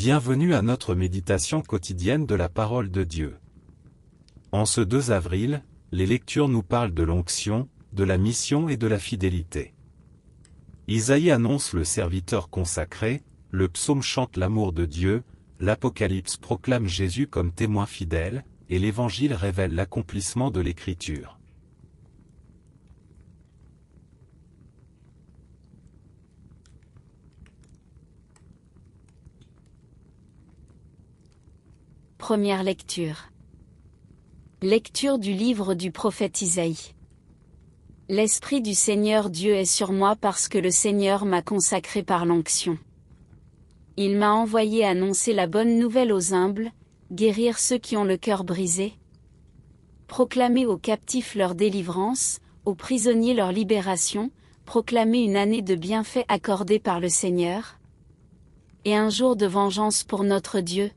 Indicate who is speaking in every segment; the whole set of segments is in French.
Speaker 1: Bienvenue à notre méditation quotidienne de la parole de Dieu. En ce 2 avril, les lectures nous parlent de l'onction, de la mission et de la fidélité. Isaïe annonce le serviteur consacré, le psaume chante l'amour de Dieu, l'Apocalypse proclame Jésus comme témoin fidèle, et l'Évangile révèle l'accomplissement de l'Écriture.
Speaker 2: Première lecture. Lecture du livre du prophète Isaïe. L'Esprit du Seigneur Dieu est sur moi parce que le Seigneur m'a consacré par l'onction. Il m'a envoyé annoncer la bonne nouvelle aux humbles, guérir ceux qui ont le cœur brisé, proclamer aux captifs leur délivrance, aux prisonniers leur libération, proclamer une année de bienfaits accordée par le Seigneur, et un jour de vengeance pour notre Dieu.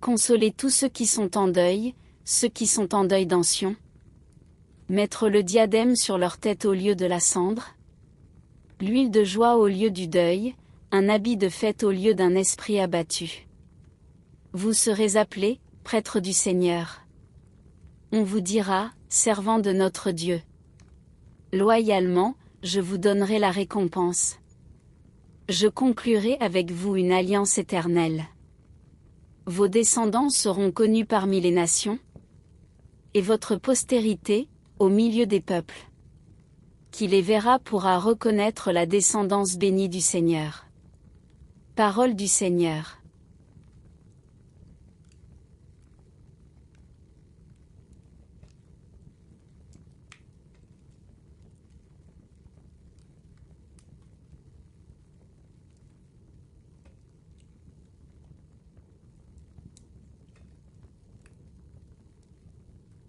Speaker 2: Consoler tous ceux qui sont en deuil, ceux qui sont en deuil dans Sion. Mettre le diadème sur leur tête au lieu de la cendre. L'huile de joie au lieu du deuil, un habit de fête au lieu d'un esprit abattu. Vous serez appelés, prêtres du Seigneur. On vous dira, servants de notre Dieu. Loyalement, je vous donnerai la récompense. Je conclurai avec vous une alliance éternelle. Vos descendants seront connus parmi les nations, et votre postérité, au milieu des peuples. Qui les verra pourra reconnaître la descendance bénie du Seigneur. Parole du Seigneur.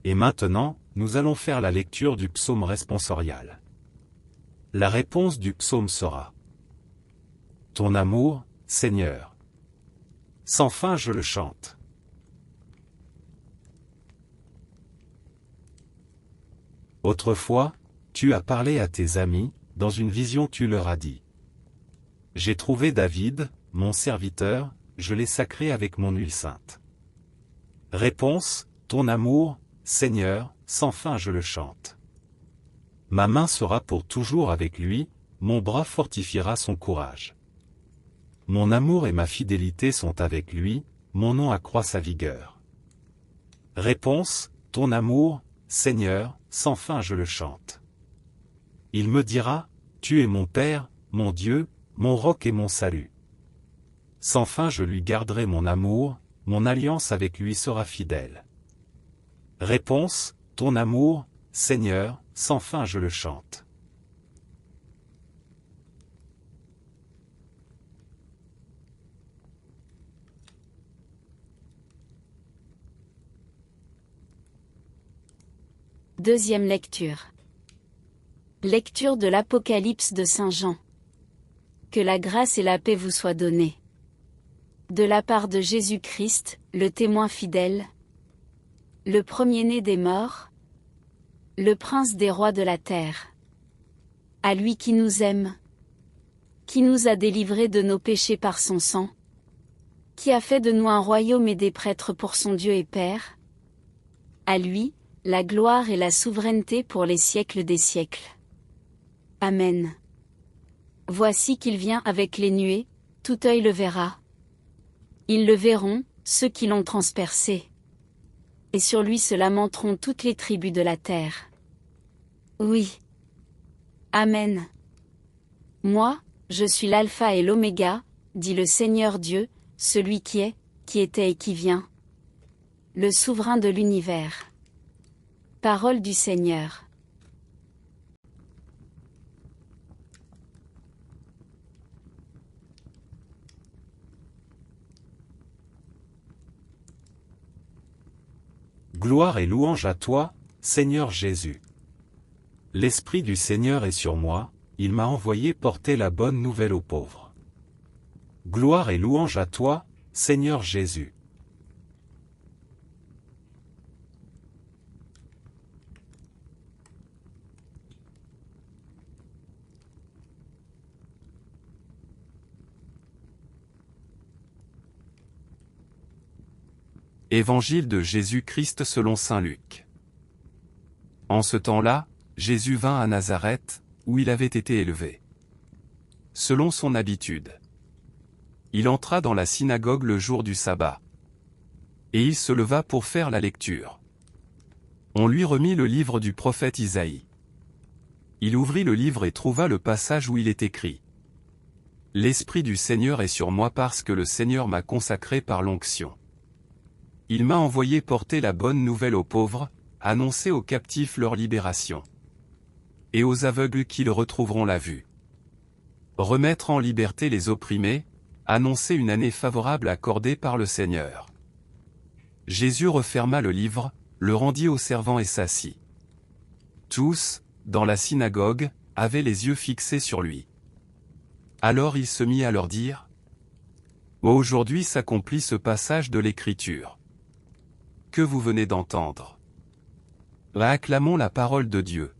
Speaker 1: Et maintenant, nous allons faire la lecture du psaume responsorial. La réponse du psaume sera: Ton amour, Seigneur. Sans fin je le chante. Autrefois, tu as parlé à tes amis, dans une vision tu leur as dit: J'ai trouvé David, mon serviteur, je l'ai sacré avec mon huile sainte. Réponse: Ton amour, Seigneur, sans fin je le chante. Ma main sera pour toujours avec lui, mon bras fortifiera son courage. Mon amour et ma fidélité sont avec lui, mon nom accroît sa vigueur. Réponse: Ton amour, Seigneur, sans fin je le chante. Il me dira: Tu es mon Père, mon Dieu, mon roc et mon salut. Sans fin je lui garderai mon amour, mon alliance avec lui sera fidèle. Réponse: Ton amour, Seigneur, sans fin je le chante.
Speaker 2: Deuxième lecture. Lecture de l'Apocalypse de Saint Jean. Que la grâce et la paix vous soient données. De la part de Jésus-Christ, le témoin fidèle, le premier-né des morts, le prince des rois de la terre. À lui qui nous aime, qui nous a délivrés de nos péchés par son sang, qui a fait de nous un royaume et des prêtres pour son Dieu et Père. À lui, la gloire et la souveraineté pour les siècles des siècles. Amen. Voici qu'il vient avec les nuées, tout œil le verra. Ils le verront, ceux qui l'ont transpercé. Et sur lui se lamenteront toutes les tribus de la terre. Oui. Amen. Moi, je suis l'alpha et l'oméga, dit le Seigneur Dieu, celui qui est, qui était et qui vient. Le souverain de l'univers. Parole du Seigneur.
Speaker 1: Gloire et louange à toi, Seigneur Jésus. L'Esprit du Seigneur est sur moi, il m'a envoyé porter la bonne nouvelle aux pauvres. Gloire et louange à toi, Seigneur Jésus.
Speaker 3: Évangile de Jésus-Christ selon saint Luc. En ce temps-là, Jésus vint à Nazareth, où il avait été élevé. Selon son habitude, il entra dans la synagogue le jour du sabbat. Et il se leva pour faire la lecture. On lui remit le livre du prophète Isaïe. Il ouvrit le livre et trouva le passage où il est écrit : « L'Esprit du Seigneur est sur moi parce que le Seigneur m'a consacré par l'onction. Il m'a envoyé porter la bonne nouvelle aux pauvres, annoncer aux captifs leur libération. Et aux aveugles qu'ils retrouveront la vue. Remettre en liberté les opprimés, annoncer une année favorable accordée par le Seigneur. » Jésus referma le livre, le rendit aux servants et s'assit. Tous, dans la synagogue, avaient les yeux fixés sur lui. Alors il se mit à leur dire : « Aujourd'hui s'accomplit ce passage de l'Écriture que vous venez d'entendre. Acclamons la parole de Dieu. »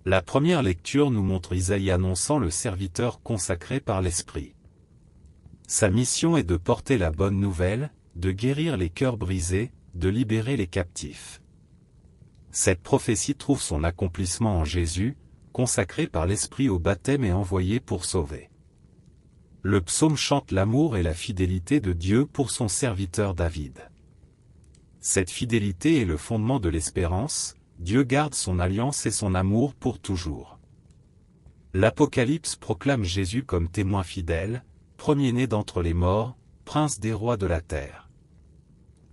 Speaker 1: La première lecture nous montre Isaïe annonçant le serviteur consacré par l'Esprit. Sa mission est de porter la bonne nouvelle, de guérir les cœurs brisés, de libérer les captifs. Cette prophétie trouve son accomplissement en Jésus, consacré par l'Esprit au baptême et envoyé pour sauver. Le psaume chante l'amour et la fidélité de Dieu pour son serviteur David. Cette fidélité est le fondement de l'espérance. Dieu garde son alliance et son amour pour toujours. L'Apocalypse proclame Jésus comme témoin fidèle, premier-né d'entre les morts, prince des rois de la terre.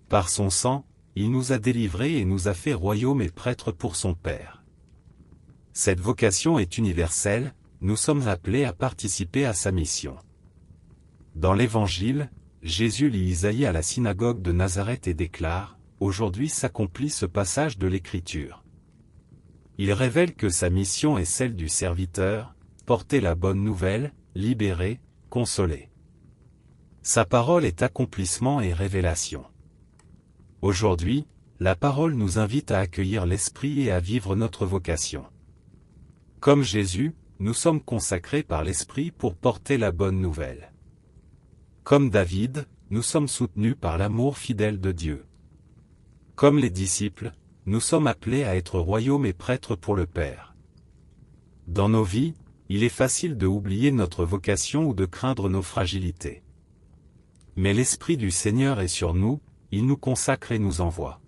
Speaker 1: Par son sang, il nous a délivrés et nous a fait royaume et prêtres pour son Père. Cette vocation est universelle, nous sommes appelés à participer à sa mission. Dans l'Évangile, Jésus lit Isaïe à la synagogue de Nazareth et déclare : Aujourd'hui s'accomplit ce passage de l'Écriture. Il révèle que sa mission est celle du serviteur, porter la bonne nouvelle, libérer, consoler. Sa parole est accomplissement et révélation. Aujourd'hui, la parole nous invite à accueillir l'Esprit et à vivre notre vocation. Comme Jésus, nous sommes consacrés par l'Esprit pour porter la bonne nouvelle. Comme David, nous sommes soutenus par l'amour fidèle de Dieu. Comme les disciples, nous sommes appelés à être royaume et prêtres pour le Père. Dans nos vies, il est facile de oublier notre vocation ou de craindre nos fragilités. Mais l'Esprit du Seigneur est sur nous, il nous consacre et nous envoie.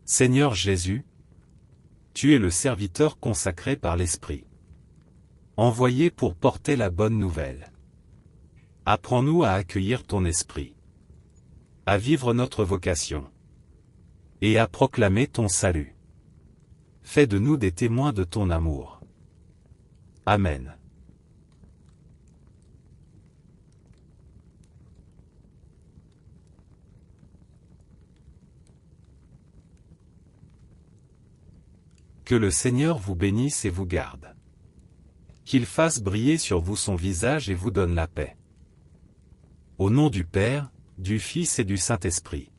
Speaker 1: Seigneur Jésus, tu es le serviteur consacré par l'Esprit. Envoyé pour porter la bonne nouvelle. Apprends-nous à accueillir ton Esprit. À vivre notre vocation. Et à proclamer ton salut. Fais de nous des témoins de ton amour. Amen. Que le Seigneur vous bénisse et vous garde. Qu'il fasse briller sur vous son visage et vous donne la paix. Au nom du Père, du Fils et du Saint-Esprit.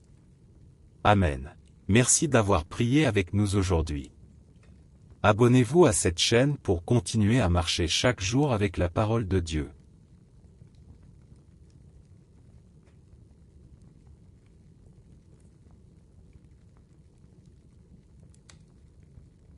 Speaker 1: Amen. Merci d'avoir prié avec nous aujourd'hui. Abonnez-vous à cette chaîne pour continuer à marcher chaque jour avec la parole de Dieu.